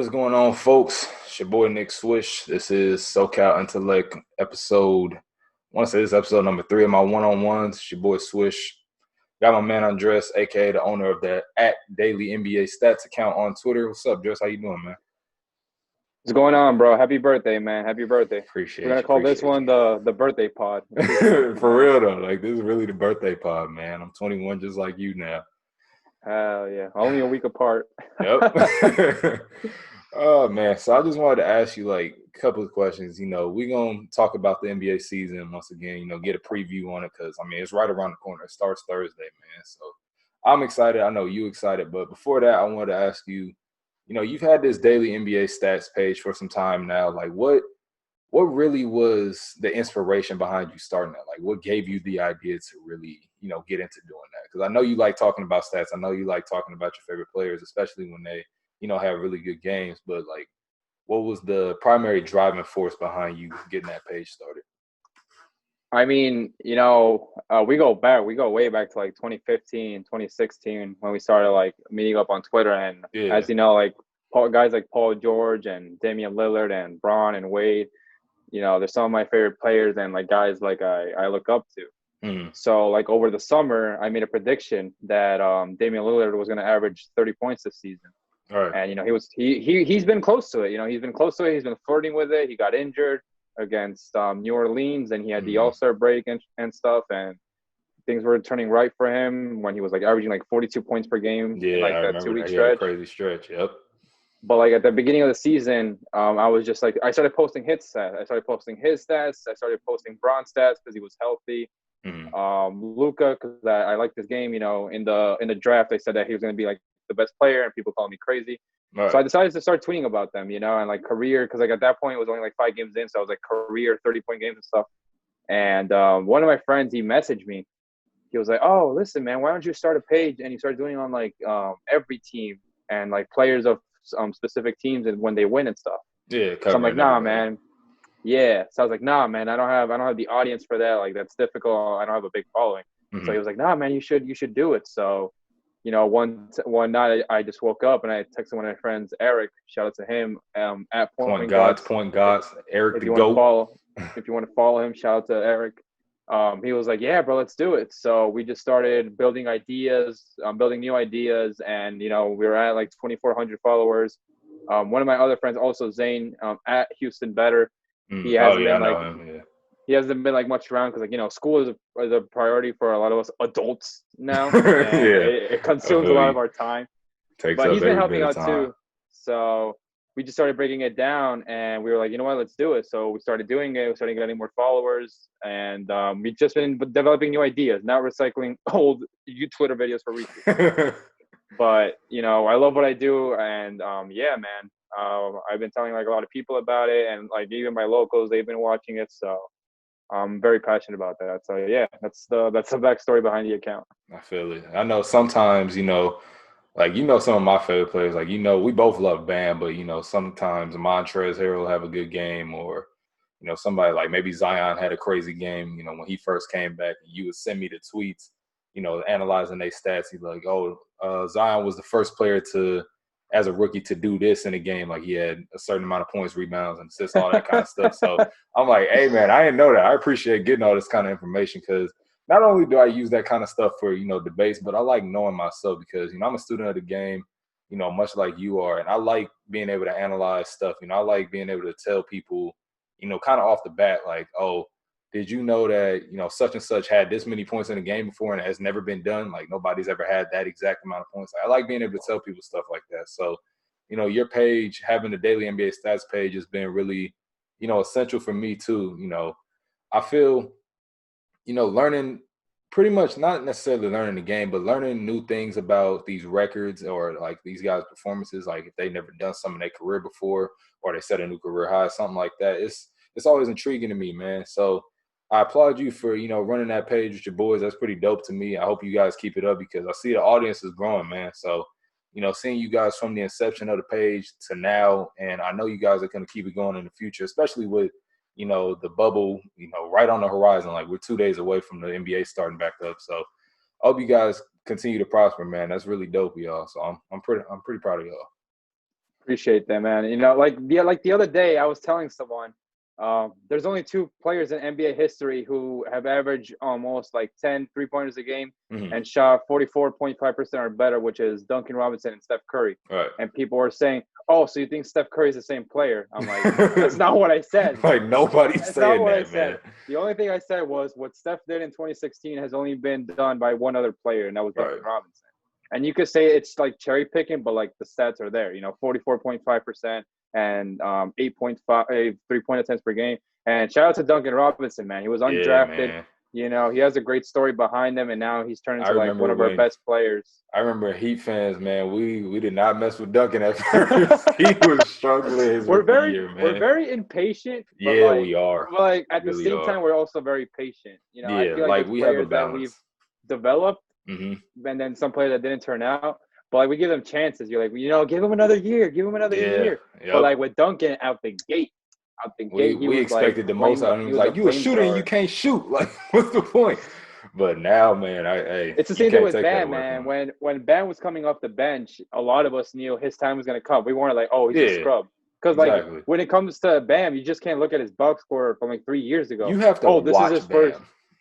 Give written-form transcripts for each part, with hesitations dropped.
What's going on, folks? It's your boy Nick Swish. This is SoCal Intellect episode. I want to say this is episode number 3 of my one-on-ones. It's your boy Swish. Got my man Andres, aka the owner of the @Daily NBA Stats account on Twitter. What's up, Andres? How you doing, man? What's going on, bro? Happy birthday, man. Happy birthday. Appreciate We're going to call this one the birthday pod. For real, though. Like, this is really the birthday pod, man. I'm 21 just like you now. Hell yeah. Only a week apart. Yep. Oh, man. So I just wanted to ask you, like, a couple of questions. We're going to talk about the NBA season once again, get a preview on it because, it's right around the corner. It starts Thursday, man. So I'm excited. I know you excited. But before that, I wanted to ask you, you've had this daily NBA stats page for some time now. Like, what really was the inspiration behind you starting that? Like, what gave you the idea to really, get into doing that? Because I know you like talking about stats. I know you like talking about your favorite players, especially when they, have really good games. But, like, what was the primary driving force behind you getting that page started? We go way back to like 2015, 2016 when we started like meeting up on Twitter. And as you know, like guys like Paul George and Damian Lillard and Bron and Wade, they're some of my favorite players and like guys like I look up to. So like over the summer, I made a prediction that Damian Lillard was going to average 30 points this season. All right. And he's been close to it. He's been close to it. He's been flirting with it. He got injured against New Orleans, and he had the All-Star break and stuff, and things were turning right for him when he was like averaging like 42 points per game in like that 2-week stretch. Crazy stretch. Yep. But like at the beginning of the season, I was just like, I started posting his stats. I started posting his stats. I started posting Bron's stats because he was healthy. Luka, because I liked his game. In the draft, they said that he was going to be like the best player, and people called me crazy. Right. So I decided to start tweeting about them, and like career, because like at that point it was only like 5 games in, so I was like career 30-point games and stuff. And one of my friends, he messaged me. He was like, "Oh, listen, man, why don't you start a page and you start doing on like every team and like players of specific teams and when they win and stuff." Yeah. So I'm like, "Nah, man." Yeah. So I was like, "Nah, man, I don't have the audience for that. Like that's difficult. I don't have a big following." So he was like, "Nah, man, you should do it." So one night I just woke up and I texted one of my friends, Eric. Shout out to him. At Point Gods, Eric if the you GOAT. If you want to follow him, shout out to Eric. He was like, "Yeah, bro, let's do it." So we just started building new ideas, and we were at like 2,400 followers. One of my other friends, also Zane, at Houston Better. He hasn't been He hasn't been like much around because like school is a priority for a lot of us adults now. It consumes a lot of our time. But he's been helping out too. So we just started breaking it down, and we were like, you know what, let's do it. So we started doing it. We started getting more followers, and we've just been developing new ideas, not recycling old Twitter videos for retweets. But I love what I do, and man, I've been telling like a lot of people about it, and like even my locals, they've been watching it. So I'm very passionate about that. So yeah, that's the backstory behind the account. I feel it. I know sometimes, like some of my favorite players, like we both love Bam, but sometimes Montrezl Harrell will have a good game, or somebody like maybe Zion had a crazy game, when he first came back, and you would send me the tweets, analyzing their stats. He's like, Zion was the first player as a rookie to do this in a game. Like he had a certain amount of points, rebounds, and assists, all that kind of stuff. So I'm like, hey, man, I didn't know that. I appreciate getting all this kind of information because not only do I use that kind of stuff for, debates, but I like knowing myself because, I'm a student of the game, much like you are. And I like being able to analyze stuff. I like being able to tell people, kind of off the bat, like, oh, did you know that, such and such had this many points in a game before and it has never been done? Like nobody's ever had that exact amount of points. I like being able to tell people stuff like that. So, your page, having the daily NBA stats page has been really, essential for me too. I feel, learning pretty much not necessarily learning the game, but learning new things about these records or like these guys' performances. Like if they've never done something in their career before or they set a new career high, something like that. It's always intriguing to me, man. So I applaud you for, running that page with your boys. That's pretty dope to me. I hope you guys keep it up because I see the audience is growing, man. So, seeing you guys from the inception of the page to now, and I know you guys are going to keep it going in the future, especially with, the bubble, right on the horizon. Like we're 2 days away from the NBA starting back up. So I hope you guys continue to prosper, man. That's really dope, y'all. So I'm pretty proud of y'all. appreciate that, man. Like the other day, I was telling someone, there's only two players in NBA history who have averaged almost like 10 3-pointers a game and shot 44.5% or better, which is Duncan Robinson and Steph Curry. Right. And people were saying, "Oh, so you think Steph Curry is the same player?" I'm like, that's not what I said. Like nobody's saying that, man. The only thing I said was what Steph did in 2016 has only been done by one other player, and that was Duncan Robinson. And you could say it's like cherry picking, but like the stats are there. 44.5% and 8.5 3-point attempts per game. And shout out to Duncan Robinson, man. He was undrafted. Yeah, he has a great story behind him, and now he's turned into like one of our best players. I remember Heat fans, man. We did not mess with Duncan at first. He was struggling. We're very impatient. Yeah, we are. But like at the same time, we're also very patient. I feel like we have a balance that we've developed, and then some players that didn't turn out. But like we give them chances. You're like, give him another year. Give him another year. Yep. But like with Duncan out the gate, we expected the most out of him. He was like, you a shooter and you can't shoot. Like, what's the point? But now, man, it's the same thing with Bam, man. When Bam was coming off the bench, a lot of us knew his time was going to come. We weren't like, oh, he's a scrub. Because like when it comes to Bam, you just can't look at his box score from like 3 years ago. You have to watch Bam.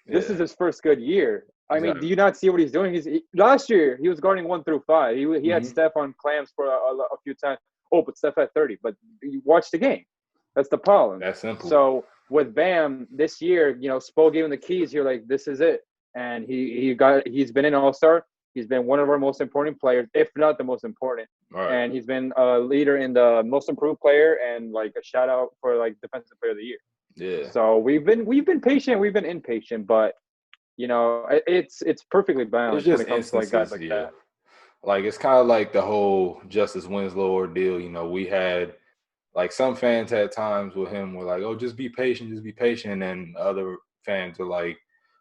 This is his first good year. I mean, do you not see what he's doing? Last year he was guarding 1 through 5. He had Steph on clams for a few times. Oh, but Steph had 30. But you watch the game. That's the problem. That's simple. So with Bam this year, Spo gave him the keys. You're like, this is it. And he's been an all-star. He's been one of our most important players, if not the most important. Right. And he's been a leader in the most improved player and like a shout out for like defensive player of the year. Yeah. So we've been patient. We've been impatient, but it's perfectly balanced when it comes to like guys like that. Like it's kind of like the whole Justice Winslow ordeal. We had like some fans had times with him were like, oh, just be patient. And then other fans were like,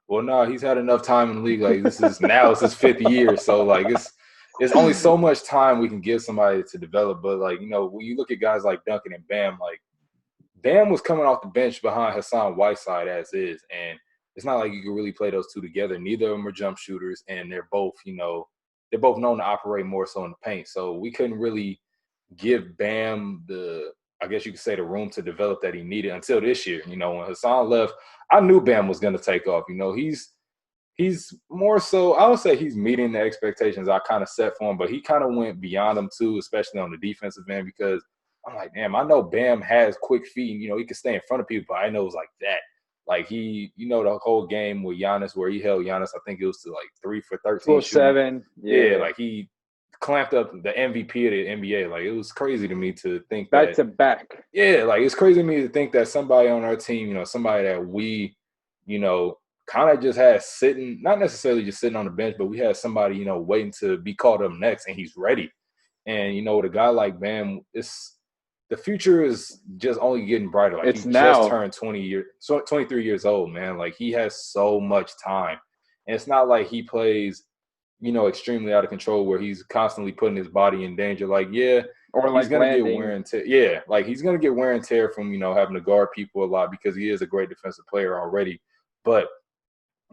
well, no, he's had enough time in the league. Like it's his 5th year. So like it's only so much time we can give somebody to develop. But like, when you look at guys like Duncan and Bam, like Bam was coming off the bench behind Hassan Whiteside as is. And it's not like you can really play those two together. Neither of them are jump shooters. And they're both known to operate more so in the paint. So we couldn't really give Bam I guess you could say the room to develop that he needed until this year. When Hassan left, I knew Bam was going to take off. He's more so, I would say he's meeting the expectations I kind of set for him, but he kind of went beyond them too, especially on the defensive end, because I'm like, damn, I know Bam has quick feet. He can stay in front of people, but I know it was like that. Like the whole game with Giannis where he held Giannis, I think it was to like 3 for 13. 7. Yeah, like he clamped up the MVP of the NBA. Like it was crazy to me to think back to back. Yeah, like it's crazy to me to think that somebody on our team, somebody that we, kind of just had sitting, not necessarily just sitting on the bench, but we had somebody, waiting to be called up next and he's ready. And, with a guy like Bam, the future is just only getting brighter. Like he just turned 23 years old, man. Like he has so much time. And it's not like he plays extremely out of control where he's constantly putting his body in danger. Like, or like he's going to get wear and tear. Yeah, like he's going to get wear and tear from, having to guard people a lot because he is a great defensive player already. But,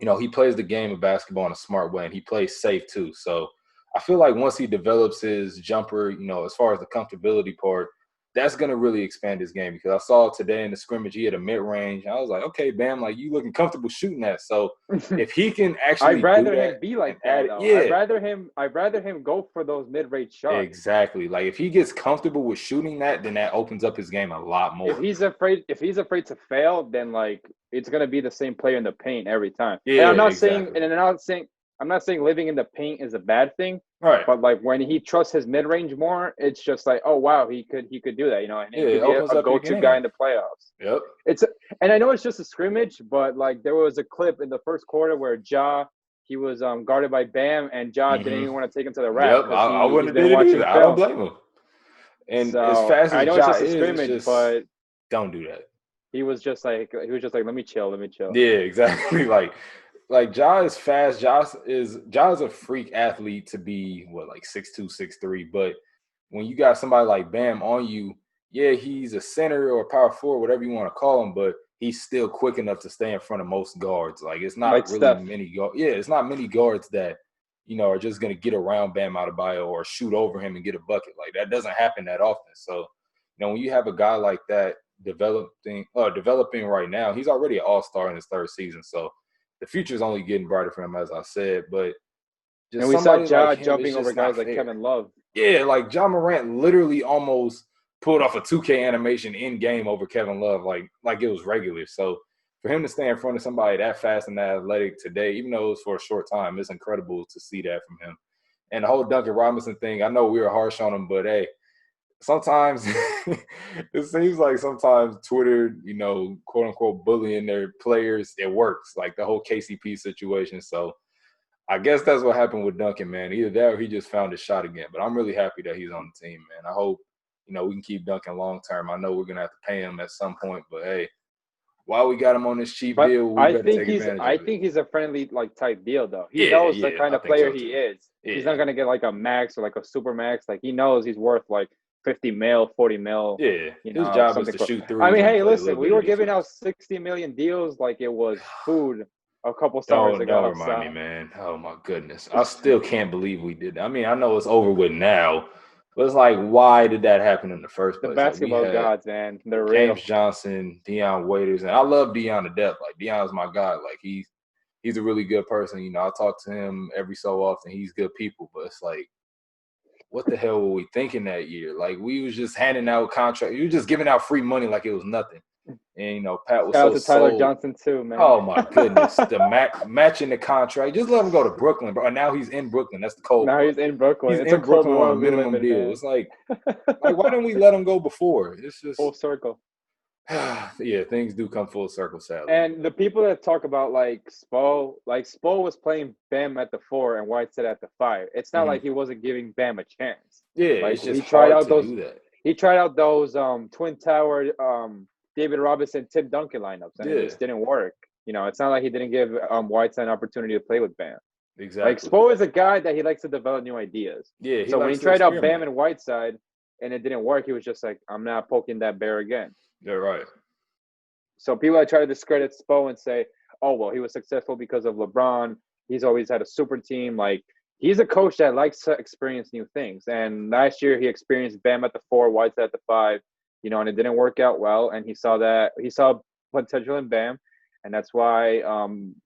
he plays the game of basketball in a smart way and he plays safe too. So I feel like once he develops his jumper, as far as the comfortability part, that's going to really expand his game because I saw today in the scrimmage, he had a mid-range. I was like, okay, Bam, like you looking comfortable shooting that. So if he can actually I'd rather him be like that, though. Yeah. I'd rather him go for those mid-range shots. Exactly. Like if he gets comfortable with shooting that, then that opens up his game a lot more. If he's afraid to fail, then like it's going to be the same player in the paint every time. Yeah, and I'm not saying living in the paint is a bad thing. Right. But like when he trusts his mid range more, it's just like, oh wow, he could do that, and he could be a go-to guy in the playoffs. Yep. And I know it's just a scrimmage, but like there was a clip in the first quarter where he was guarded by Bam, and didn't even want to take him to the rack. Yep, I wouldn't have did it either. I don't blame him. And so, as fast as I know it's just a scrimmage, but don't do that. He was just like, let me chill. Yeah, exactly. Like Ja is fast. Ja is a freak athlete to be 6'2", 6'3". But when you got somebody like Bam on you, he's a center or a power forward, whatever you want to call him, but he's still quick enough to stay in front of most guards. Like it's not really many guards. Yeah, it's not many guards that are just going to get around Bam Adebayo or shoot over him and get a bucket. Like, that doesn't happen that often. So, when you have a guy like that developing right now, he's already an all-star in his third season. So the future is only getting brighter for him, as I said. But just and we saw somebody Ja like him, jumping it's over just not guys like fair. Kevin Love. Yeah, like Ja Morant literally almost pulled off a 2K animation in game over Kevin Love, like it was regular. So for him to stay in front of somebody that fast and that athletic today, even though it was for a short time, it's incredible to see that from him. And the whole Duncan Robinson thing, I know we were harsh on him, but hey, sometimes it seems like sometimes Twitter, quote unquote bullying their players, it works. Like the whole KCP situation. So I guess that's what happened with Duncan, man. Either that or he just found his shot again. But I'm really happy that he's on the team, man. I hope, we can keep Duncan long term. I know we're gonna have to pay him at some point, but hey, while we got him on this cheap But deal, we better take advantage of it. I think he's a friendly type deal though. He Yeah, knows yeah, the kind I of think player so, he too. is. Yeah. He's not gonna get like a max or like a super max. Like he knows he's worth like 50 mil, 40 mil. Yeah, his job is to shoot threes. I mean, and hey, play a listen, little we bit were of giving out defense. 60 million deals like it was food a couple summers ago. Don't remind me, man. Oh my goodness, I still can't believe we did that. I mean, I know it's over with now, but it's like, why did that happen in the first The place? basketball like, we had gods, man, they're James real. Johnson, Deion Waiters, and I love Deion to death. Like Deion's my guy. Like he's a really good person. I talk to him every so often. He's good people, but it's like, what the hell were we thinking that year? Like we was just handing out contracts. You were just giving out free money like it was nothing. And Pat was Shout out so to Tyler sold. Johnson too, man. Oh my goodness, the matching the contract. Just let him go to Brooklyn, bro. And now he's in Brooklyn. That's the cold. Now part. he's in Brooklyn. He's It's in a cold Brooklyn on a world we live minimum in, deal. man. It's like why didn't we let him go before? It's just full circle. Yeah, things do come full circle, sadly. And the people that talk about Spo was playing Bam at the 4 and Whiteside at the 5. It's not like he wasn't giving Bam a chance. Yeah, like it's just he tried hard out to those. do that. He tried out those Twin Tower David Robinson, Tim Duncan lineups, and it just didn't work. It's not like he didn't give Whiteside an opportunity to play with Bam. Exactly. Like Spo is a guy that he likes to develop new ideas. Yeah. So when he tried out Bam and Whiteside and it didn't work, he was just like, I'm not poking that bear again. You're right. So people that try to discredit Spo and say, oh, well, he was successful because of LeBron. He's always had a super team. Like, he's a coach that likes to experience new things. And last year he experienced Bam at the 4, Whiteside at the 5, and it didn't work out well. And he saw potential in Bam. And that's why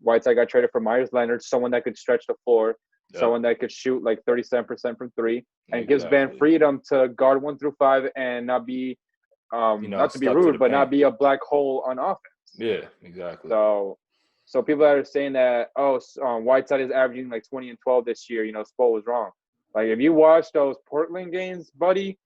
Whiteside got traded for Myers Leonard, someone that could stretch the floor, someone that could shoot like 37% from 3, and gives Bam freedom to guard 1 through 5 and not be not to be rude, but not be a black hole on offense. Yeah, exactly. So people that are saying that, Whiteside is averaging like 20 and 12 this year, Spo was wrong. Like, if you watch those Portland games, buddy,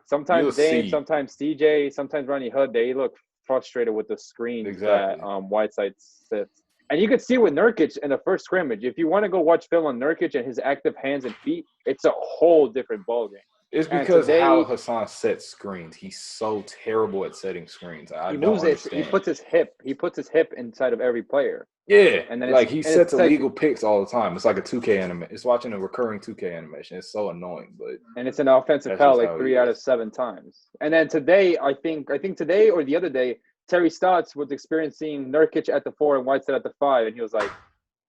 sometimes Dame, sometimes CJ, sometimes Ronnie Hood, they look frustrated with the screens that Whiteside sits. And you could see with Nurkic in the first scrimmage. If you want to go watch film on Nurkic and his active hands and feet, it's a whole different ballgame. It's because how Hassan sets screens. He's so terrible at setting screens. I don't understand. He puts his hip inside of every player. Yeah, and then he sets illegal picks all the time. It's like a 2K animation. It's watching a recurring 2K animation. It's so annoying, and it's an offensive foul like 3 out of 7 times. And then today, I think today or the other day, Terry Stotts was experiencing Nurkic at the 4 and Whiteside at the 5, and he was like,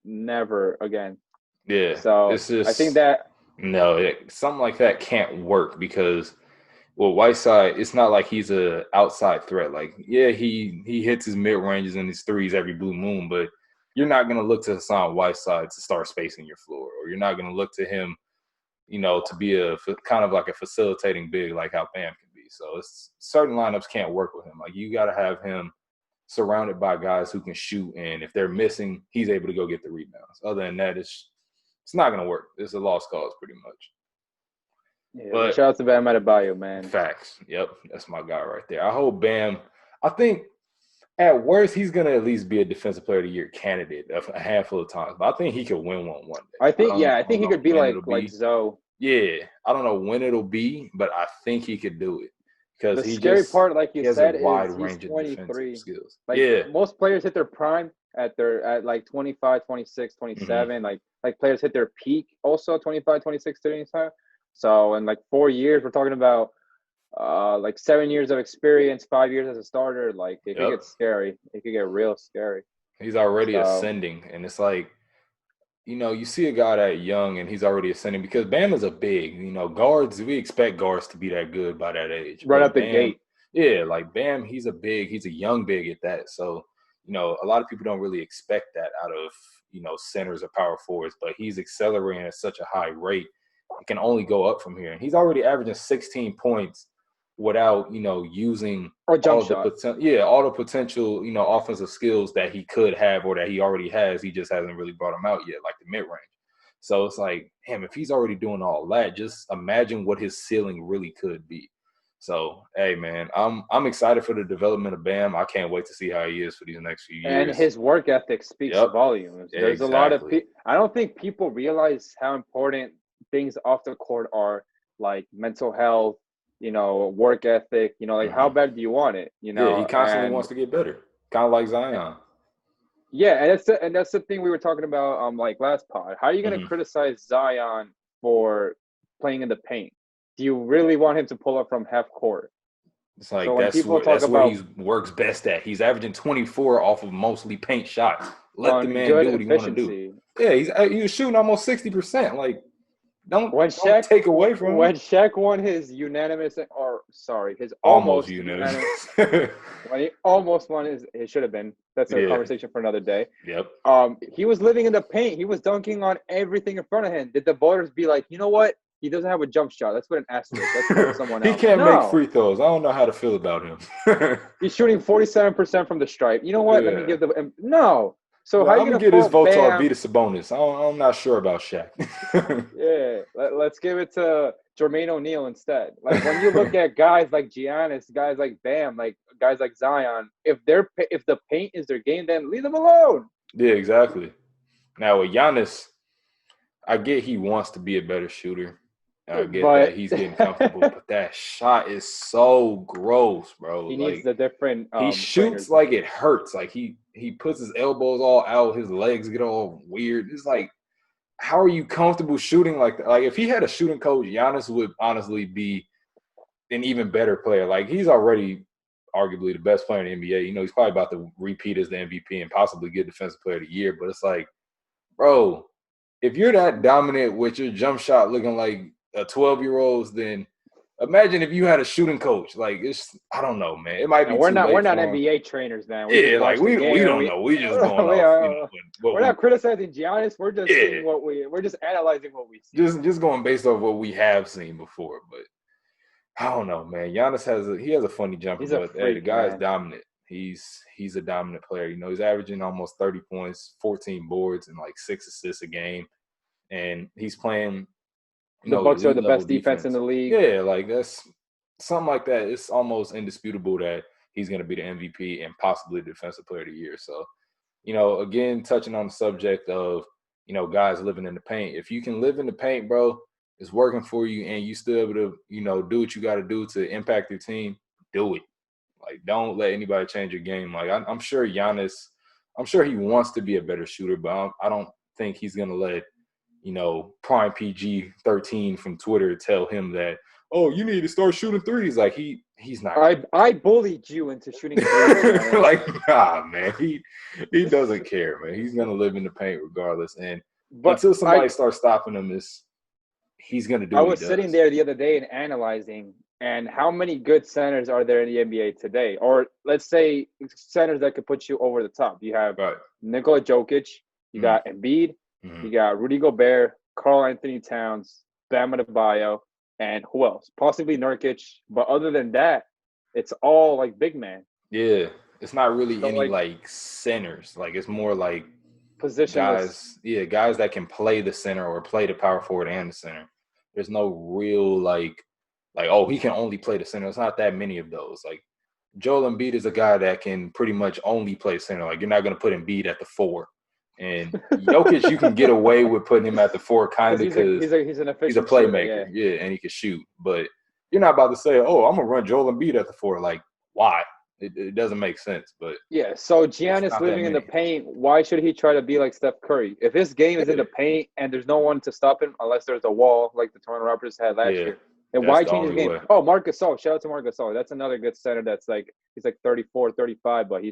"Never again." Yeah. So I think that. No, something like that can't work because, Whiteside, it's not like he's a outside threat. Like, yeah, he hits his mid ranges and his threes every blue moon, but you're not going to look to Hassan Whiteside to start spacing your floor, or you're not going to look to him, to be a kind of like a facilitating big like how Bam can be. So certain lineups can't work with him. Like, you got to have him surrounded by guys who can shoot, and if they're missing, he's able to go get the rebounds. Other than that, it's not going to work. It's a lost cause pretty much. Yeah, but shout out to Bam Adebayo, man. Facts. Yep, that's my guy right there. I hope Bam – I think at worst he's going to at least be a Defensive Player of the Year candidate a handful of times. But I think he could win one day. I think he could be like Zoe. Yeah. I don't know when it'll be, but I think he could do it. Because the scary part, like you said, is he's range 23. Of skills. Like, most players hit their prime at like 25, 26, 27. Mm-hmm. Like players hit their peak also 25, 26, 25. So in like 4 years, we're talking about like 7 years of experience, 5 years as a starter. Like, it could get scary. It could get real scary. He's already ascending, and it's like you see a guy that young and he's already ascending because Bam is a big, guards, we expect guards to be that good by that age. Right But out the Bam, gate. yeah, like Bam, he's a young big at that. So, a lot of people don't really expect that out of, centers or power forwards, but he's accelerating at such a high rate. It can only go up from here. And he's already averaging 16 points without, using Or jump shot. all the potential, offensive skills that he could have or that he already has. He just hasn't really brought them out yet, like the mid range. So it's like, damn, if he's already doing all that, just imagine what his ceiling really could be. So, hey, man, I'm excited for the development of Bam. I can't wait to see how he is for these next few And years. his work ethic speaks Yep, volumes. There's a lot of exactly. I don't think people realize how important things off the court are, like mental health, work ethic, like how Hmm. bad do you want it, Yeah, he constantly and wants to get better, kind of like Zion. yeah, and that's the thing we were talking about like last pod. How are you going to Hmm. criticize Zion for playing in the paint? Do you really want him to pull up from half court? It's So like when people talk that's where about he works best at. He's averaging 24 off of mostly paint shots. Let the on man good do what he want to do. efficiency, Yeah, he was shooting almost 60%. Like, don't when don't Shaq take away from him. when Shaq won his unanimous or sorry, his Almost almost unanimous. unanimous when he almost won his it should have been. That's a Yeah. conversation for another day. Yep. He was living in the paint. He was dunking on everything in front of him. Did the voters be like, you know what? He doesn't have a jump shot. Let's put an asterisk. Let's vote someone He else. can't make No. free throws. I don't know how to feel about him. He's shooting 47% from the stripe. You know what? Let me Yeah. give the no. So how Well, are I'm you gonna gonna get his fault vote to Bam? Arvidas Sabonis. I'm not sure about Shaq. Yeah, let's give it to Jermaine O'Neal instead. Like when you look at guys like Giannis, guys like Bam, like guys like Zion, if the paint is their game, then leave them alone. Yeah, exactly. Now with Giannis, I get he wants to be a better shooter. I get that But he's getting comfortable, but that shot is so gross, bro. he needs Like the different he trainers. shoots like it hurts. Like he puts his elbows all out, his legs get all weird. It's like, how are you comfortable shooting like that? Like if he had a shooting coach, Giannis would honestly be an even better player. Like he's already arguably the best player in the NBA. He's probably about to repeat as the MVP and possibly get Defensive Player of the Year. But it's like, bro, if you're that dominant with your jump shot looking like a 12-year-old's, then imagine if you had a shooting coach. Like I don't know, man. It might And be we're too not late for him. NBA trainers, man. We just Yeah, like watch the we game and don't know. We just going we off, are, what we're we not criticizing Giannis. We're just yeah, seeing we're just analyzing what we see. just going based off what we have seen before. But I don't know, man. Giannis has a funny jumper, He's a but hey, the freak, guy is man. dominant. He's a dominant player. He's averaging almost 30 points, 14 boards, and like 6 assists a game. And he's playing, The Bucks are elite the level best defense in defense. the league. Yeah, like that's something like that. It's almost indisputable that he's going to be the MVP and possibly the Defensive Player of the Year. So, again, touching on the subject of, guys living in the paint. If you can live in the paint, bro, it's working for you and you still able to, do what you got to do to impact your team, do it. Like, don't let anybody change your game. Like, I'm sure Giannis, I'm sure he wants to be a better shooter, but I don't think he's going to let, Prime PG 13 from Twitter tell him that, oh, you need to start shooting threes. Like he's not gonna I bullied you into shooting threes, Giannis. like, nah, man. He doesn't care, man. He's gonna live in the paint regardless. And But until somebody starts stopping him, he's gonna do I what he was sitting does. there the other day and analyzing, and how many good centers are there in the NBA today? Or let's say centers that could put you over the top. You have Right. Nikola Jokic, you Mm-hmm. got Embiid, Mm-hmm. you got Rudy Gobert, Karl Anthony Towns, Bam Adebayo, and who else? Possibly Nurkic. But other than that, it's all like big man. Yeah. It's not really So any like like centers. Like it's more like positionless. guys that can play the center or play the power forward and the center. There's no real like, oh, he can only play the center. It's not that many of those. Like Joel Embiid is a guy that can pretty much only play center. Like you're not going to put Embiid at the 4. And Jokic, you can get away with putting him at the 4 kind Because of because he's an he's a efficient shooter, playmaker. yeah. Yeah, and he can shoot. But you're not about to say, oh, I'm going to run Joel Embiid at the 4. Like, why? It doesn't make sense. But Yeah, so it's Giannis not that living in the many. paint, why should he try to be like Steph Curry? If his game is in Yeah, the paint and there's no one to stop him unless there's a wall like the Toronto Raptors had last yeah, year, then that's why the change his only game? way. Oh, Marc Gasol. Shout out to Marc Gasol. That's another good center that's like he's like 34, 35, but Mm-hmm.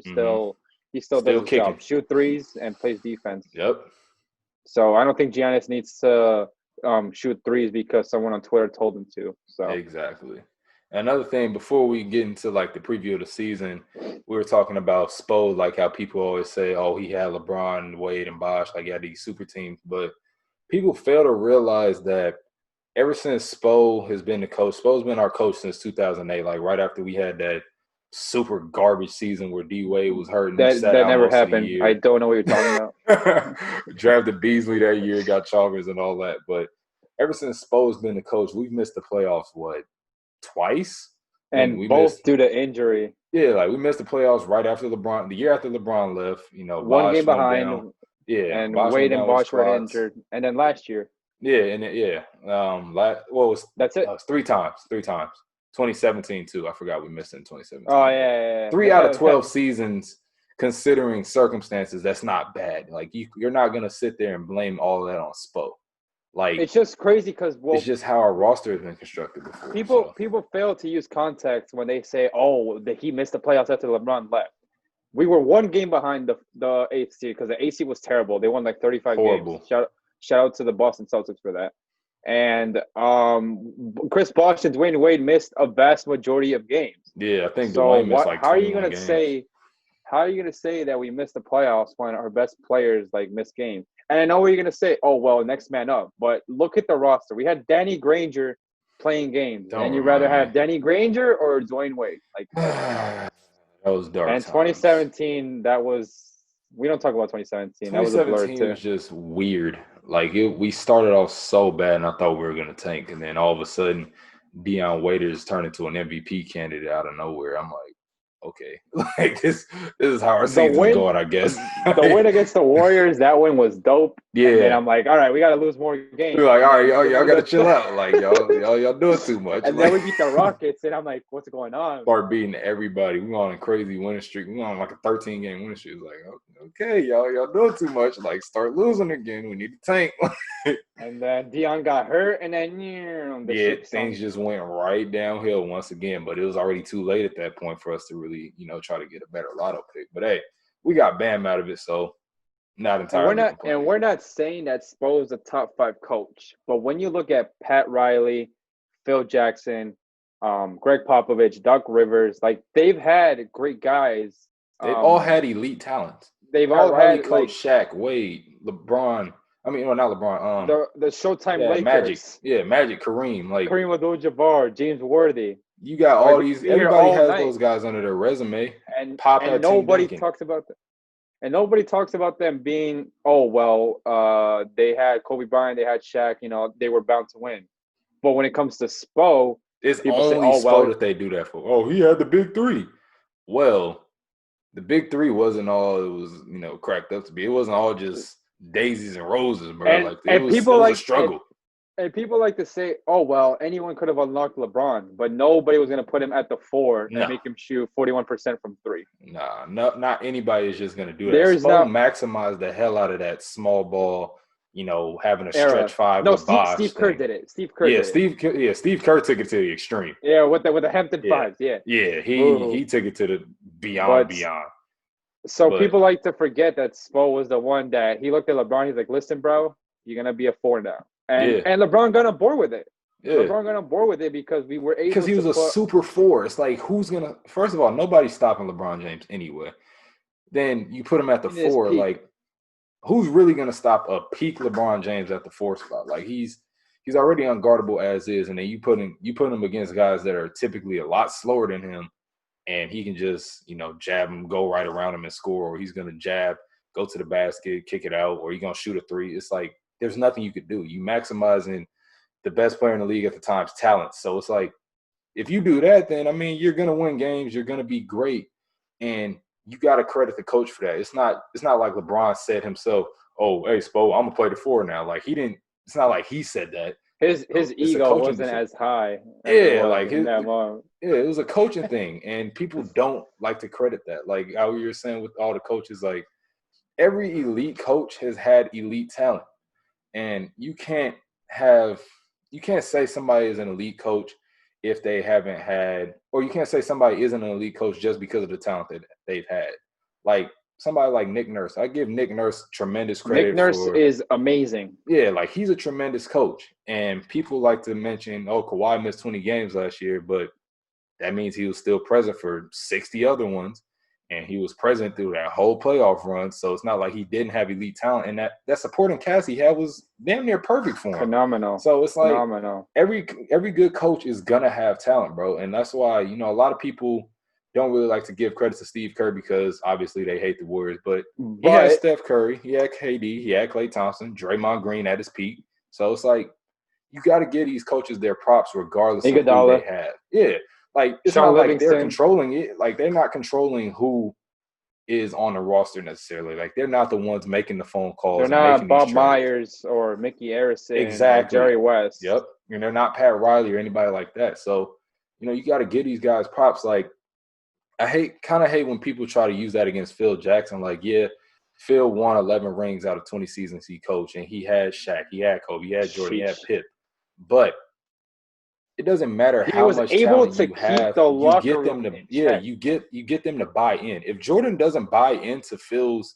he still does Still his kicking. job. Shoot threes and plays defense. Yep. So I don't think Giannis needs to shoot threes because someone on Twitter told him to. So Exactly. Another thing, before we get into like the preview of the season, we were talking about Spo, like how people always say, oh, he had LeBron, Wade, and Bosh, like he had these super teams. But people fail to realize that ever since Spo has been the coach, Spo's been our coach since 2008, like right after we had that super garbage season where D Wade was hurt and he sat that out never most of the happened. I year. don't know what you're talking about. Drafted Beasley that year, got Chalmers and all that. But ever since Spo's been the coach, we've missed the playoffs, what, twice? And And we both missed, due to injury. yeah, like we missed the playoffs right after LeBron, the year after Lebron left. You know, One Bosh game went down. behind, Yeah, and Bosh went Wade and down with his Bosh were quads. injured. And then last year. Yeah, and yeah. Well, it was That's it. three times. 2017 too. I forgot we missed it in 2017. Oh, yeah. 3 out of 12 seasons, considering circumstances, that's not bad. Like you're not gonna sit there and blame all of that on Spo. Like it's just crazy because it's just how our roster has been constructed before. People fail to use context when they say, "Oh, that he missed the playoffs after LeBron left." We were one game behind the eighth seed because the eighth seed was terrible. They won like 35 Horrible. games. Shout out to the Boston Celtics for that. And Chris Bosh and Dwayne Wade missed a vast majority of games. Yeah, I think so. Dwayne missed like how are you 21 gonna games. say? How are you gonna say that we missed the playoffs when our best players like missed games? And I know what you're gonna say. Oh well, next man up. But look at the roster. We had Danny Granger playing games, and you'd rather have Danny Granger or Dwayne Wade? Like that was dark. And 2017, that was. We don't talk about 2017. That was a blur too. 2017 was just weird. Like we started off so bad, and I thought we were gonna tank, and then all of a sudden, Deion Waiters turned into an MVP candidate out of nowhere. I'm like, okay, like this is how our season's going, I guess. The win against the Warriors, that win was dope. Yeah. And then I'm like, all right, we got to lose more games. We're like, all right, y'all got to chill out. Like, y'all doing too much. And then we beat the Rockets, and I'm like, what's going on? Start beating everybody. We on a crazy winning streak. We on like a 13-game winning streak. It's like, okay, y'all doing too much. Like, start losing again. We need to tank. And then Deion got hurt, and then things just went right downhill once again. But it was already too late at that point for us to really, try to get a better lotto pick. But hey, we got Bam out of it, so not entirely. And we're not saying that Spo's a top 5 coach, but when you look at Pat Riley, Phil Jackson, Greg Popovich, Doc Rivers, like they've had great guys. They've all had elite talent. They've all had Coach Shaq, Wade, LeBron. I mean, well, not LeBron. The Showtime Lakers. Magic, Kareem, like Kareem Abdul-Jabbar, James Worthy. You got all these. Everybody has those guys under their resume, and nobody talks about them. And nobody talks about them being, they had Kobe Bryant, they had Shaq. They were bound to win. But when it comes to Spo, it's only Spo that they do that for. Oh, he had the big three. Well, the big three wasn't all it was, cracked up to be. It wasn't all just daisies and roses, bro. It was a struggle. And people like to say, anyone could have unlocked LeBron, but nobody was going to put him at the 4 and make him shoot 41% from 3. Nah, not anybody is just going to do that. Spo maximized the hell out of that small ball, having a stretch 5 with Bosh. Steve Kerr did it. Steve Kerr took it to the extreme. Yeah, with the Hampton 5s, yeah. Yeah, he took it to the beyond. So people like to forget that Spo was the one that he looked at LeBron. He's like, listen, bro, you're going to be a 4 now. And LeBron got on board with it. Yeah. LeBron got on board with it because we were able to. Because he was a super 4. It's like, who's going to – first of all, nobody's stopping LeBron James anyway. Then you put him at the 4. Like, who's really going to stop a peak LeBron James at the 4 spot? Like, he's already unguardable as is, and then you put him against guys that are typically a lot slower than him, and he can just, jab him, go right around him and score, or he's going to jab, go to the basket, kick it out, or he's going to shoot a 3. It's like, there's nothing you could do. You maximizing the best player in the league at the time's talent. So it's like, if you do that, then, you're going to win games. You're going to be great. And you got to credit the coach for that. It's not like LeBron said himself, oh, hey, Spo, I'm going to play the 4 now. Like, he didn't – it's not like he said that. His ego wasn't as high. It was a coaching thing. And people don't like to credit that. Like how you were saying with all the coaches, like every elite coach has had elite talent. And you can't say somebody is an elite coach if they haven't had, or you can't say somebody isn't an elite coach just because of the talent that they've had. Like somebody like Nick Nurse. I give Nick Nurse tremendous credit. Nick Nurse is amazing. Yeah, like he's a tremendous coach. And people like to mention, Kawhi missed 20 games last year, but that means he was still present for 60 other ones. And he was present through that whole playoff run. So it's not like he didn't have elite talent. And that supporting cast he had was damn near perfect for him. Phenomenal. So it's like phenomenal. Every good coach is going to have talent, bro. And that's why, a lot of people don't really like to give credit to Steve Kerr because obviously they hate the Warriors. But he had Steph Curry. He had KD. He had Klay Thompson. Draymond Green at his peak. So it's like you got to give these coaches their props regardless of who they have. Yeah. Like, it's not like they're controlling it. Like, they're not controlling who is on the roster necessarily. Like, they're not the ones making the phone calls. They're not Bob Myers or Mickey Arison or Jerry West. Yep. And they're not Pat Riley or anybody like that. So, you got to give these guys props. Like, I kind of hate when people try to use that against Phil Jackson. Like, yeah, Phil won 11 rings out of 20 seasons he coached, and he had Shaq, he had Kobe, he had Jordan, he had Pip. But it doesn't matter how much talent you have. You get them to you get them to buy in. If Jordan doesn't buy into Phil's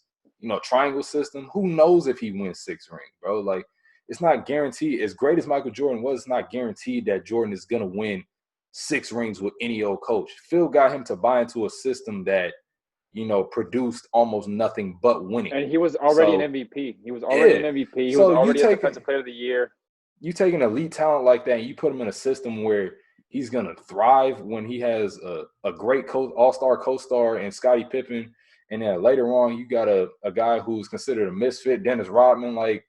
triangle system, who knows if he wins 6 rings, bro? Like, it's not guaranteed. As great as Michael Jordan was, it's not guaranteed that Jordan is gonna win 6 rings with any old coach. Phil got him to buy into a system that produced almost nothing but winning. And he was already an MVP. He was already an MVP. He was already a defensive player of the year. You take an elite talent like that and you put him in a system where he's going to thrive when he has a great all-star co-star in Scottie Pippen, and then later on you got a guy who's considered a misfit, Dennis Rodman. Like,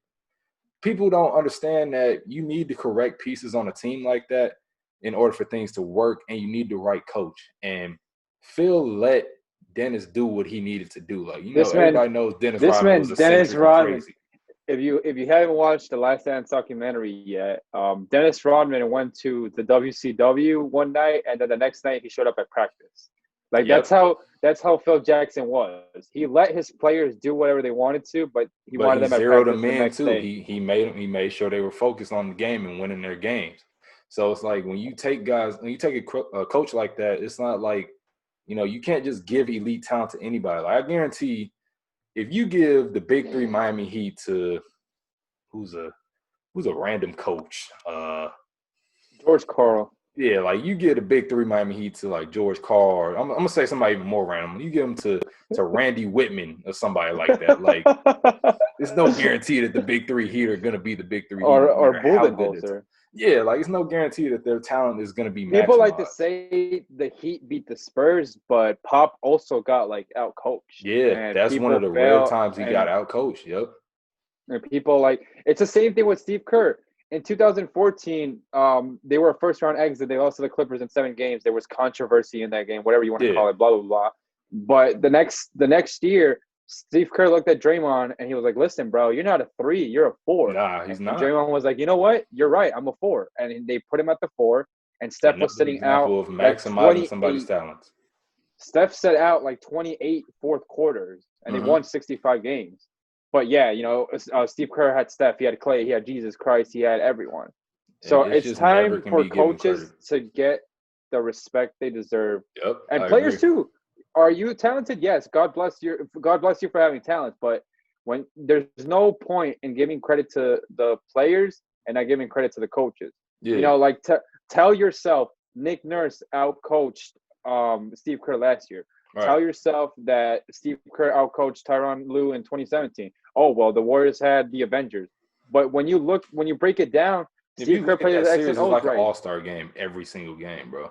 people don't understand that you need the correct pieces on a team like that in order for things to work, and you need the right coach. And Phil let Dennis do what he needed to do. Like, everybody knows Dennis Rodman was crazy. If you haven't watched the Last Dance documentary yet, Dennis Rodman went to the WCW one night, and then the next night he showed up at practice. Like, that's how Phil Jackson was. He let his players do whatever they wanted to, but he wanted them at practice the next day. He made sure they were focused on the game and winning their games. So it's like when you take a coach like that, it's not like you can't just give elite talent to anybody. Like, I guarantee, if you give the Big 3 Miami Heat to who's a random coach, George Karl. Yeah, like you give the Big 3 Miami Heat to like George Karl. I'm gonna say somebody even more random. You give them to Randy Whitman or somebody like that. Like, there's no guarantee that the Big 3 Heat are gonna be the Big 3 Heat or Budenholzer. Yeah, like, it's no guarantee that their talent is gonna be maximized. People like to say the Heat beat the Spurs, but Pop also got like out coached. Yeah, that's one of the rare times he got out coached. Yep. And people it's the same thing with Steve Kerr. In 2014, they were a first-round exit. They lost to the Clippers in 7 games. There was controversy in that game, whatever you want to call it, blah, blah, blah. But the next year, Steve Kerr looked at Draymond, and he was like, listen, bro, you're not a 3. You're a 4. Nah, he's not. Draymond was like, you know what? You're right. I'm a 4. And they put him at the 4, and Steph was sitting out. Of maximizing somebody's talents. Steph set out like 28 fourth quarters, and they won 65 games. But yeah, Steve Kerr had Steph, he had Klay, he had Jesus Christ, he had everyone. So it's time for coaches to get the respect they deserve. Yep, and players too. Are you talented? Yes. God bless you for having talent. But when there's no point in giving credit to the players and not giving credit to the coaches. Yeah. Tell yourself Nick Nurse outcoached Steve Kerr last year. Right. Tell yourself that Steve Kerr outcoached Tyronn Lue in 2017. Oh, well, the Warriors had the Avengers. But when you break it down, Steve Kerr played the X and O's, like an all-star game every single game, bro.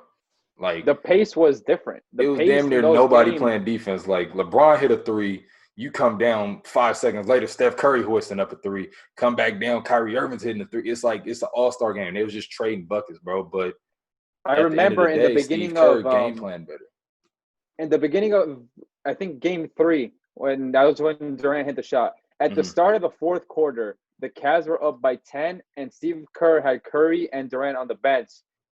Like, the pace was different. It was damn near nobody playing defense. Like, LeBron hit a 3, you come down 5 seconds later, Steph Curry hoisting up a 3, come back down, Kyrie Irving's hitting a 3. It's like it's an all-star game. They was just trading buckets, bro. But I remember in the beginning of game plan better. In the beginning of, I think, Game 3, when Durant hit the shot. At the start of the fourth quarter, the Cavs were up by 10, and Steve Kerr had Curry and Durant on the bench.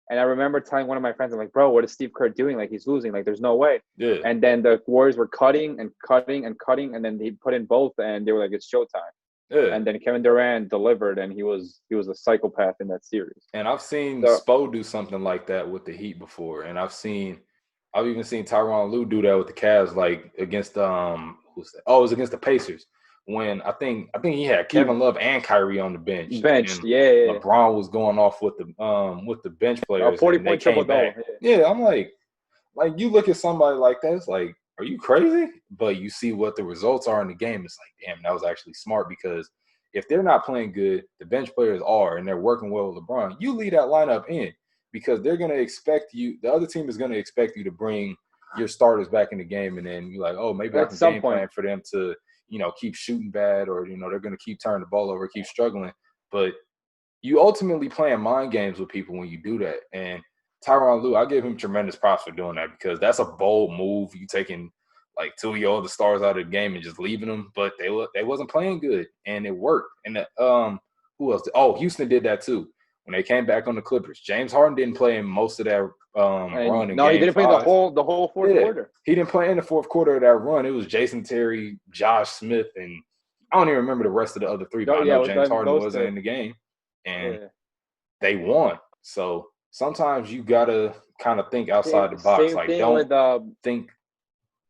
And I remember telling one of my friends, I'm like, bro, what is Steve Kerr doing? Like, he's losing. Like, there's no way. Yeah. And then the Warriors were cutting, and then he put in both, and they were like, it's showtime. Yeah. And then Kevin Durant delivered, and he was a psychopath in that series. And I've seen Spo do something like that with the Heat before, and I've even seen Tyronn Lue do that with the Cavs, like against who was that? Oh, it was against the Pacers when I think he had Kevin Love and Kyrie on the bench. And yeah. LeBron was going off with the bench players. 40-point triple-double. Yeah, I'm like you look at somebody like that, it's like, are you crazy? But you see what the results are in the game. It's like, damn, that was actually smart because if they're not playing good, the bench players are, and they're working well with LeBron, you lead that lineup in because they're going to expect you – the other team is going to expect you to bring your starters back in the game, and then you're like, oh, maybe I can game plan for them to, keep shooting bad or, they're going to keep turning the ball over, keep struggling. But you ultimately playing mind games with people when you do that. And Tyronn Lue, I give him tremendous props for doing that because that's a bold move. You taking – like two of your other stars out of the game and just leaving them, but they wasn't playing good, and it worked. And who else? Houston did that too when they came back on the Clippers. James Harden didn't play in most of that run. No, he didn't play the whole fourth quarter. He didn't play in the fourth quarter of that run. It was Jason Terry, Josh Smith, and I don't even remember the rest of the other three. But I know James Harden wasn't in the game, and they won. So sometimes you gotta kind of think outside the box. Like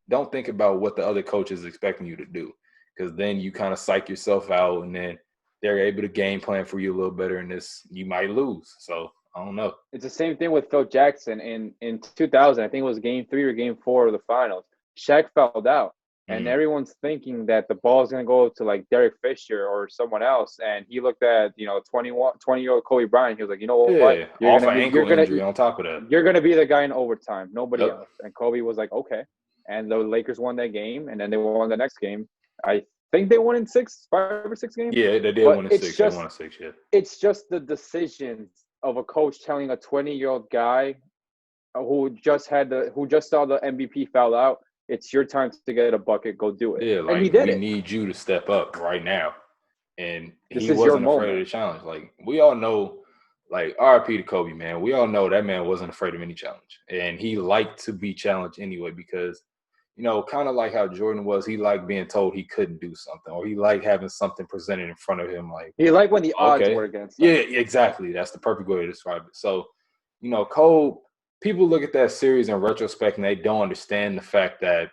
don't think about what the other coach is expecting you to do, because then you kind of psych yourself out, and then they're able to game plan for you a little better, and you might lose. So I don't know. It's the same thing with Phil Jackson in 2000. I think it was Game 3 or Game 4 of the finals. Shaq fouled out, and everyone's thinking that the ball is going to go to like Derek Fisher or someone else, and he looked at 20-year-old Kobe Bryant. He was like, you know what? Off an ankle injury on top of that. You're going to be the guy in overtime, nobody else. And Kobe was like, okay. And the Lakers won that game, and then they won the next game. I think they won in 5 or 6 games. Yeah, they did win in 6. They won in 6, yeah. It's just the decisions of a coach telling a 20-year-old guy who just saw the MVP foul out, it's your time to get a bucket, go do it. Yeah, like, and he did we need you to step up right now. And he wasn't afraid of the challenge. Like, we all know, like, RIP to Kobe, man. We all know that man wasn't afraid of any challenge. And he liked to be challenged anyway because, kind of like how Jordan was, he liked being told he couldn't do something, or he liked having something presented in front of him. Like, he liked when the odds were against him. Yeah, exactly. That's the perfect way to describe it. So, Kobe, people look at that series in retrospect and they don't understand the fact that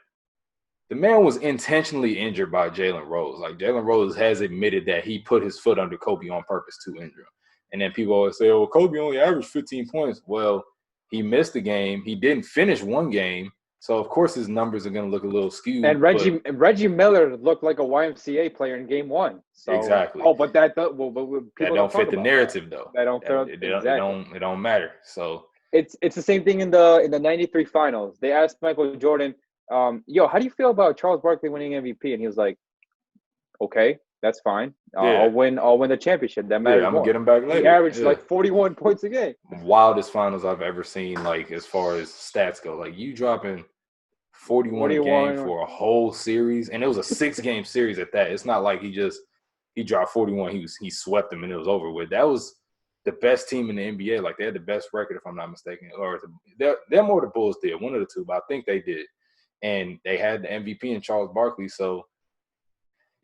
the man was intentionally injured by Jalen Rose. Like, Jalen Rose has admitted that he put his foot under Kobe on purpose to injure him. And then people always say, oh, Kobe only averaged 15 points. Well, he missed a game. He didn't finish one game. So, of course, his numbers are going to look a little skewed. And Reggie Miller looked like a YMCA player in Game 1. So, exactly. Oh, but that don't fit the narrative, though. That don't fit. It don't matter. So it's the same thing in the 93 finals. They asked Michael Jordan, how do you feel about Charles Barkley winning MVP? And he was like, okay, that's fine. I'll win the championship. That matters. I'm going to get him back later. He averaged like 41 points a game. Wildest finals I've ever seen, like, as far as stats go. Like, you dropping 41 a game for a whole series, and it was a 6-game series at that. It's not like he dropped 41. He swept them and it was over with. That was the best team in the NBA. Like, they had the best record, if I'm not mistaken, or them or the Bulls did, one of the two, but I think they did. And they had the MVP in Charles Barkley. So,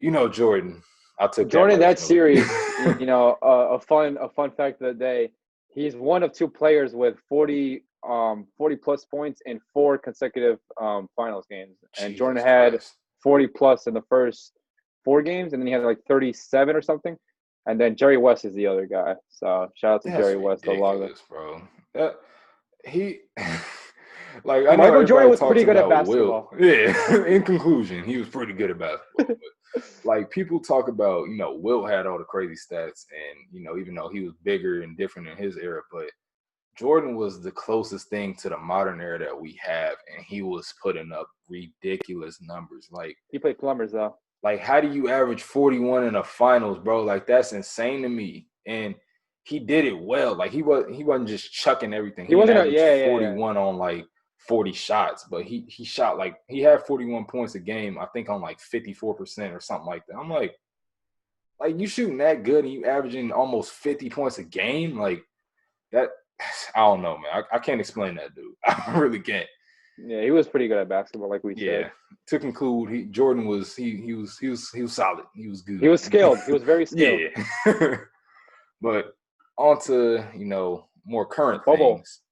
Jordan, I took that series. A fun fact of the day. He's one of 2 players with 40 plus points in 4 consecutive finals games. And Jordan had 40 plus in the first 4 games, and then he had like 37 or something. And then Jerry West is the other guy. So shout out to Jerry West, the longest, bro. Like, I know Michael Jordan was pretty good at basketball. Will. Yeah, in conclusion, he was pretty good at basketball. But, like, people talk about, Wilt had all the crazy stats, and, even though he was bigger and different in his era, but Jordan was the closest thing to the modern era that we have, and he was putting up ridiculous numbers. Like, he played plumbers, though. Like, how do you average 41 in the finals, bro? Like, that's insane to me. And he did it well. Like, he wasn't just chucking everything. He wasn't 41 on like 40 shots, but he shot like he had 41 points a game, I think, on like 54% or something like that. I'm like you shooting that good and you averaging almost 50 points a game, like that. I don't know, man. I can't explain that, dude. I really can't. Yeah, he was pretty good at basketball, like we said. Yeah. To conclude, Jordan was he was solid. He was good. He was skilled. He was very skilled. Yeah. But on to, more current things.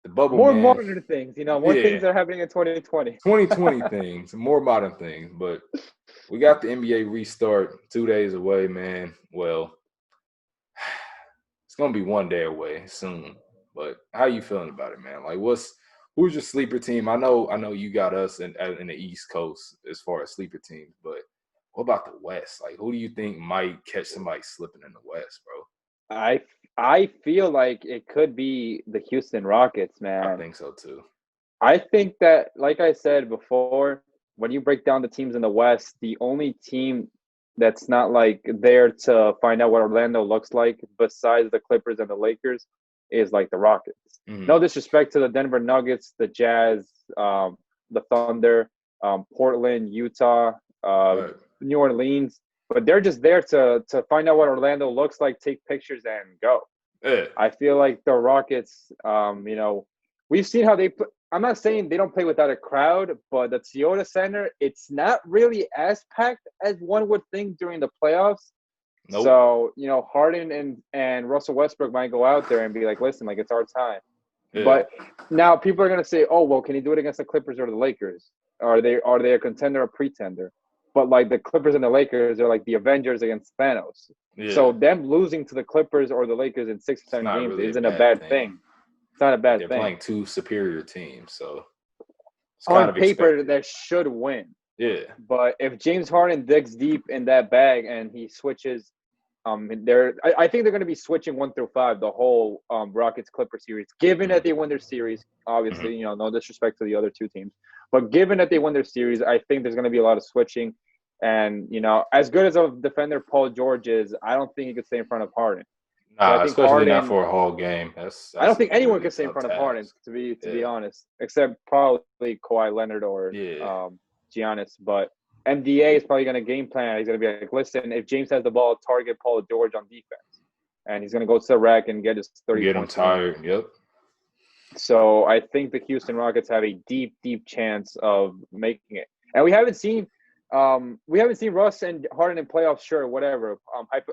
the bubble, More man. modern things, more Yeah, things that are happening in 2020. 2020 things, more modern things. But we got the NBA restart 2 days away, man. Well, it's gonna be 1 day away soon. But how you feeling about it, man? Like, who's your sleeper team? I know you got us in the East Coast as far as sleeper teams, but what about the West? Like, who do you think might catch somebody slipping in the West, bro? I feel like it could be the Houston Rockets, I man. think so too. I think that, like I said before, when you break down the teams in the West, the only team that's not like there to find out what Orlando looks like, besides the Clippers and the Lakers, is like the Rockets. Mm-hmm. No disrespect to the Denver Nuggets, the Jazz, the Thunder, Portland, Utah, Right. New Orleans, but they're just there to find out what Orlando looks like, take pictures, and go. Yeah. I feel like the Rockets, we've seen how they play. I'm not saying they don't play without a crowd, but the Toyota Center, it's not really as packed as one would think during the playoffs. Nope. So, Harden and Russell Westbrook might go out there and be like, listen, like, it's our time. Yeah. But now people are going to say, oh, well, can he do it against the Clippers or the Lakers? Are they a contender or a pretender? But, like, the Clippers and the Lakers are like the Avengers against Thanos. Yeah. So them losing to the Clippers or the Lakers in 6 or 7 games really isn't a bad thing. It's not a bad They're thing. playing two superior teams, so it's On kind of paper, expected. they should win. Yeah. But if James Harden digs deep in that bag and he switches, I think they're going to be switching 1 through 5 the whole Rockets Clipper series. Given that they win their series, obviously, no disrespect to the other two teams, but given that they win their series, I think there's going to be a lot of switching. And as good as a defender Paul George is, I don't think he could stay in front of Harden. Nah, especially not for a whole game. That's I don't think anyone really can stay in front of Harden, to be Yeah. honest, except probably Kawhi Leonard or Giannis. But MDA is probably going to game plan. He's going to be like, listen, if James has the ball, target Paul George on defense. And he's going to go to the rack and get his 30 Get him points. tired, yep. So I think the Houston Rockets have a deep, deep chance of making it. And we haven't seen Russ and Harden in playoffs, sure, whatever.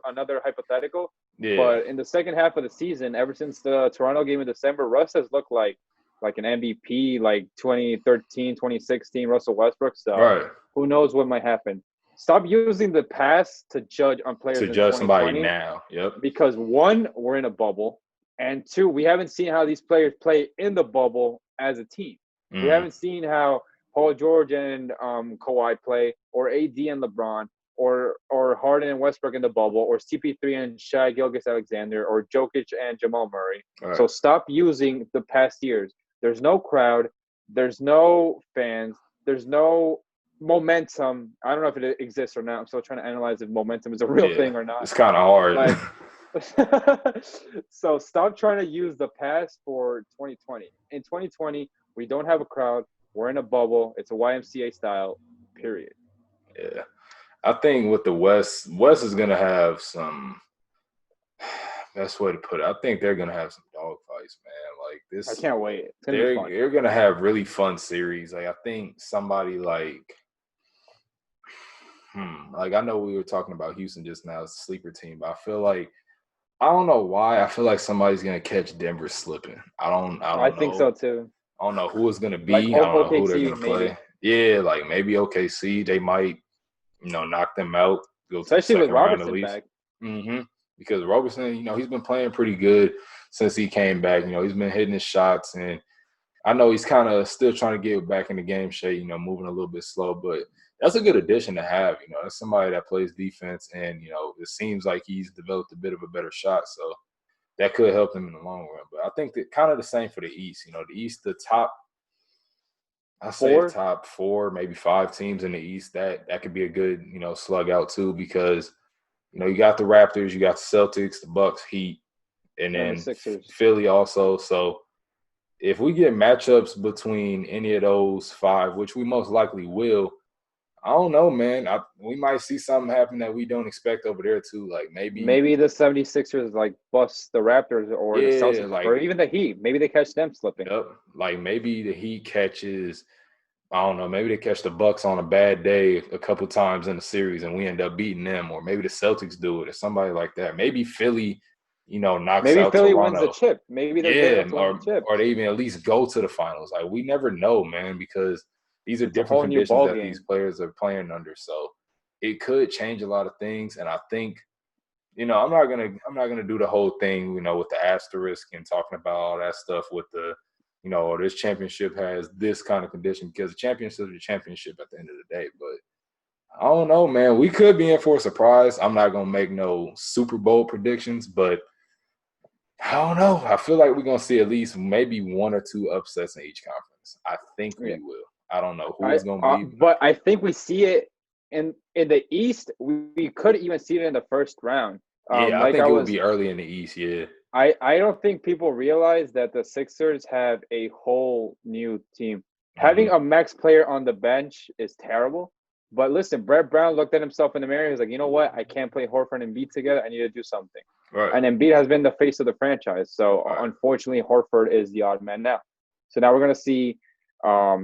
Another hypothetical. Yeah. But in the second half of the season, ever since the Toronto game in December, Russ has looked like an MVP, like 2013, 2016 Russell Westbrook. So who knows what might happen. Stop using the past to judge on players to judge somebody now. Yep. Because 1, we're in a bubble, and 2, we haven't seen how these players play in the bubble as a team. We haven't seen how Paul George and Kawhi play, or AD and LeBron, or Harden and Westbrook in the bubble, or CP3 and Shai Gilgeous-Alexander, or Jokic and Jamal Murray. Right. So stop using the past years. There's no crowd. There's no fans. There's no momentum. I don't know if it exists or not. I'm still trying to analyze if momentum is a real thing or not. It's kind of hard. So stop trying to use the past for 2020. In 2020, we don't have a crowd. We're in a bubble. It's a YMCA style, period. Yeah. I think with the West is going to have some – best way to put it. I think they're going to have some dogfights, man. Like this – I can't wait. It's going to be fun. They're going to have really fun series. Like I think somebody like I know we were talking about Houston just now, it's a sleeper team, but I feel like I don't know why. I feel like somebody's going to catch Denver slipping. I think so too. I don't know who it's going to be. Like I don't know who they're OKC, going to play. Yeah, like maybe OKC. They might, knock them out. Especially with Robertson back. Because Robertson, he's been playing pretty good since he came back. He's been hitting his shots. And I know he's kind of still trying to get back in the game shape, moving a little bit slow. But that's a good addition to have. That's somebody that plays defense. And, it seems like he's developed a bit of a better shot. So that could help him in the long run. But I think that kind of the same for the East. The East, the top, top 4, maybe 5 teams in the East, that could be a good, slug out too, because, you got the Raptors, you got the Celtics, the Bucks, Heat, and then the Philly also. So if we get matchups between any of those 5, which we most likely will, I don't know, man. We might see something happen that we don't expect over there too. Like maybe the 76ers like bust the Raptors or the Celtics, or even the Heat. Maybe they catch them slipping. Yep. Like maybe the Heat catches, I don't know, maybe they catch the Bucks on a bad day a couple times in the series and we end up beating them, or maybe the Celtics do it or somebody like that. Maybe Philly, knocks Maybe out Philly wins the Toronto. chip. Maybe they're good Yeah, enough to win the chip. or they even at least go to the finals. Like, we never know, man, because these are It's a different whole new conditions ball that these game. players are playing under. So it could change a lot of things. And I think, I'm not gonna do the whole thing, with the asterisk and talking about all that stuff with the, this championship has this kind of condition, because the championship is the championship at the end of the day. But I don't know, man. We could be in for a surprise. I'm not gonna make no Super Bowl predictions, but I don't know. I feel like we're gonna see at least maybe one or two upsets in each conference. I think we will. I don't know who it's gonna be. But I think we see it in the East. We could even see it in the first round. Yeah, I think it would be early in the East. Yeah. I don't think people realize that the Sixers have a whole new team. Having a max player on the bench is terrible. But listen, Brett Brown looked at himself in the mirror. He's like, you know what? I can't play Horford and Embiid together. I need to do something. Right. And Embiid has been the face of the franchise. So unfortunately, Horford is the odd man now. So now we're going to see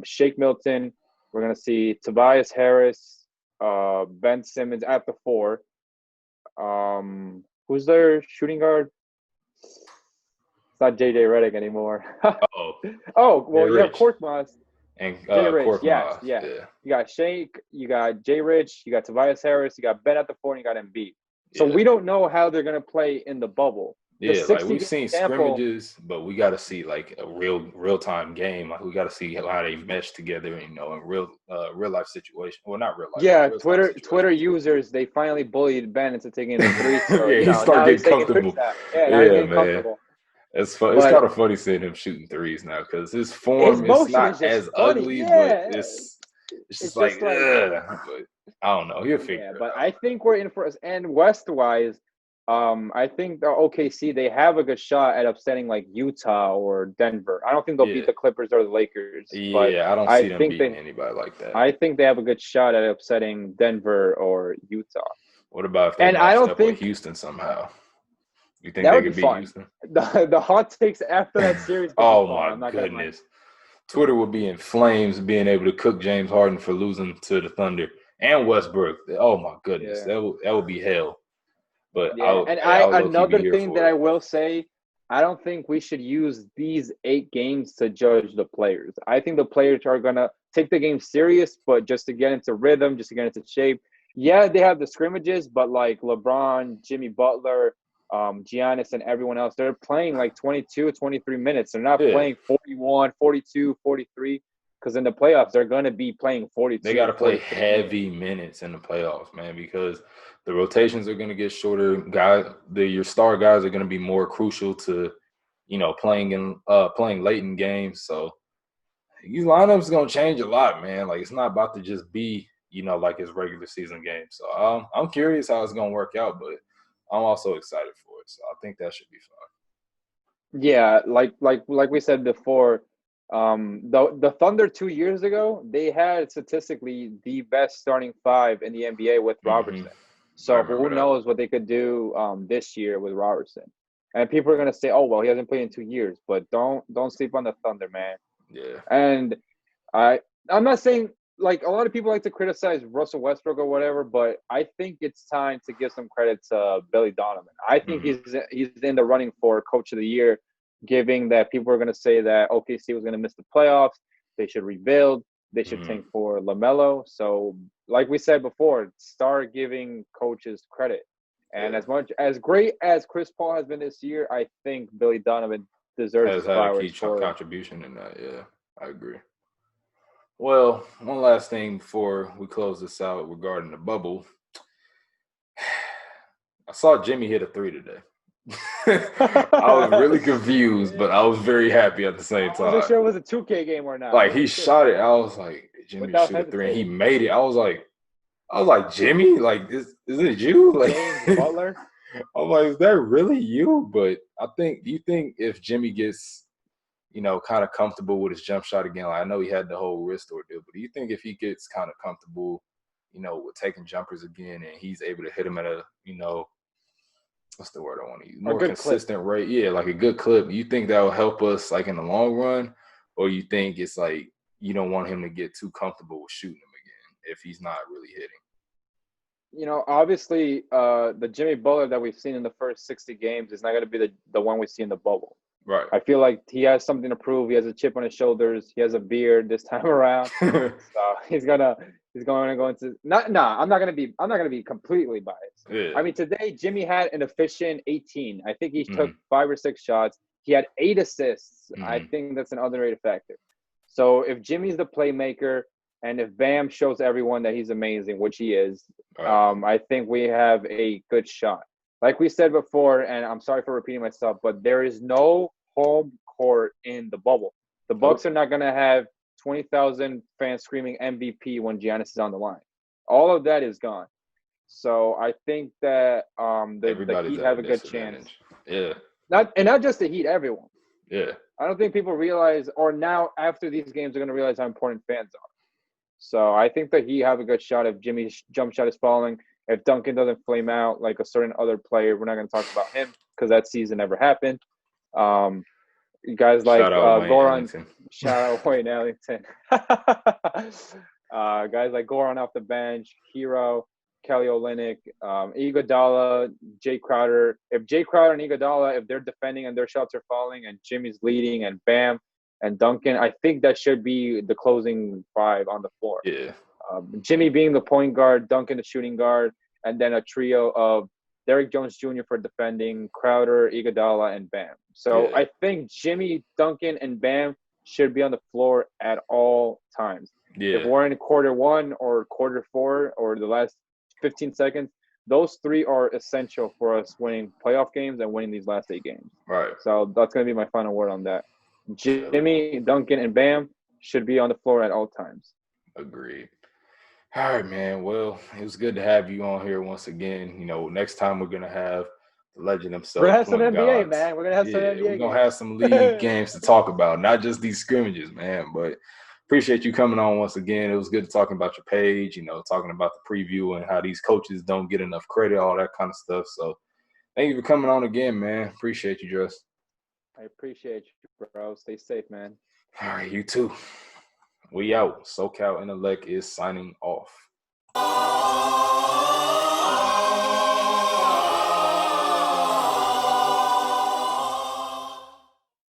Shake Milton. We're going to see Tobias Harris, Ben Simmons at the 4. Who's their shooting guard? It's not JJ Redick anymore. Well, you have Korkmaz. And Jay Rich, Korkmaz. yeah. You got Shake, you got Jay Rich, you got Tobias Harris, you got Ben at the 4, and you got Embiid. So we don't know how they're going to play in the bubble. Yeah, like we've seen scrimmages, but we got to see like a real-time game. Like we got to see how they mesh together, in real life situation. Well, not real life. Yeah, Twitter users, they finally bullied Ben into taking a 3. So, yeah, he started getting comfortable. Yeah, man. It's fun. It's kind of funny seeing him shooting 3s now, because his form is not as ugly, but it's just like, but I don't know. He'll figure it out. But I think we're in for us. And West-wise, I think the OKC, they have a good shot at upsetting like Utah or Denver. I don't think they'll beat the Clippers or the Lakers. Yeah, I don't see them beating anybody like that. I think they have a good shot at upsetting Denver or Utah. What about if they matched up with Houston somehow? You think they could beat Houston? The hot takes after that series. Oh, my goodness. Twitter would be in flames being able to cook James Harden for losing to the Thunder and Westbrook. Oh, my goodness. That would be hell. But another thing that I will say, I don't think we should use these 8 games to judge the players. I think the players are going to take the game serious, but just to get into rhythm, just to get into shape. Yeah, they have the scrimmages, but like LeBron, Jimmy Butler, Giannis, and everyone else, they're playing like 22, 23 minutes. They're not playing 41, 42, 43. Because in the playoffs, they're going to be playing 42. They got to play heavy minutes in the playoffs, man, because the rotations are going to get shorter. Your star guys are going to be more crucial to, playing late in games. So these lineups are going to change a lot, man. Like, it's not about to just be, like his regular season game. So I'm curious how it's going to work out, but I'm also excited for it. So I think that should be fun. Yeah, like we said before. The Thunder 2 years ago, they had statistically the best starting 5 in the NBA with Robertson. So who knows what they could do this year with Robertson. And people are gonna say, "Oh, well, he hasn't played in 2 years," but don't sleep on the Thunder, man. Yeah. And I'm not saying, like, a lot of people like to criticize Russell Westbrook or whatever, but I think it's time to give some credit to Billy Donovan. I think he's in the running for Coach of the Year. Giving that people are going to say that OKC was going to miss the playoffs, they should rebuild, they should tank for LaMelo. So, like we said before, start giving coaches credit. And as great as Chris Paul has been this year, I think Billy Donovan deserves his flowers. Has had a key contribution in that. Yeah, I agree. Well, one last thing before we close this out regarding the bubble. I saw Jimmy hit a 3 today. I was really confused, but I was very happy at the same time. I wasn't sure it was a 2K game or not. Like, he shot it. I was like, Jimmy shoot a 3, and he made it. I was like, Jimmy, like, is it you? Like, James Butler. I'm like, is that really you? But do you think if Jimmy gets, kind of comfortable with his jump shot again, like, I know he had the whole wrist ordeal, but do you think if he gets kind of comfortable, with taking jumpers again, and he's able to hit him at a, what's the word I want to use? More consistent rate. Yeah, like a good clip. You think that will help us like in the long run? Or you think it's like you don't want him to get too comfortable with shooting him again if he's not really hitting? Obviously, the Jimmy Butler that we've seen in the first 60 games is not going to be the one we see in the bubble. Right. I feel like he has something to prove. He has a chip on his shoulders. He has a beard this time around. So he's going to go into I'm not gonna be completely biased. Yeah. I mean, today Jimmy had an efficient 18. I think he took 5 or 6 shots. He had 8 assists. I think that's an underrated factor. So if Jimmy's the playmaker, and if Bam shows everyone that he's amazing, which he is, I think we have a good shot. Like we said before, and I'm sorry for repeating myself, but there is no home court in the bubble. The Bucks are not going to have 20,000 fans screaming MVP when Giannis is on the line. All of that is gone. So I think that the Heat have a good chance. Yeah. Not just the Heat, everyone. Yeah. I don't think people realize, or now after these games, they're going to realize how important fans are. So I think that he have a good shot if Jimmy's jump shot is falling. If Duncan doesn't flame out like a certain other player, we're not going to talk about him because that season never happened. Guys like Goran, shout out Wayne Ellington. Guys like Goran off the bench, Hero, Kelly Olynyk, Iguodala, Jay Crowder. If Jay Crowder and Iguodala, if they're defending and their shots are falling and Jimmy's leading and Bam and Duncan, I think that should be the closing 5 on the floor. Yeah. Jimmy being the point guard, Duncan the shooting guard, and then a trio of Derrick Jones Jr. for defending, Crowder, Iguodala, and Bam. So I think Jimmy, Duncan, and Bam should be on the floor at all times. Yeah. If we're in quarter 1 or quarter 4 or the last 15 seconds, those 3 are essential for us winning playoff games and winning these last 8 games. Right. So that's going to be my final word on that. Jimmy, Duncan, and Bam should be on the floor at all times. Agreed. All right, man. Well, it was good to have you on here once again. Next time we're going to have the legend himself. We're going to have some NBA, man. We're going to have some NBA We're going to have some league games to talk about, not just these scrimmages, man. But appreciate you coming on once again. It was good talking about your page, talking about the preview and how these coaches don't get enough credit, all that kind of stuff. So thank you for coming on again, man. Appreciate you, Dress. I appreciate you, bro. Stay safe, man. All right, you too. We out. SoCal Intellect is signing off.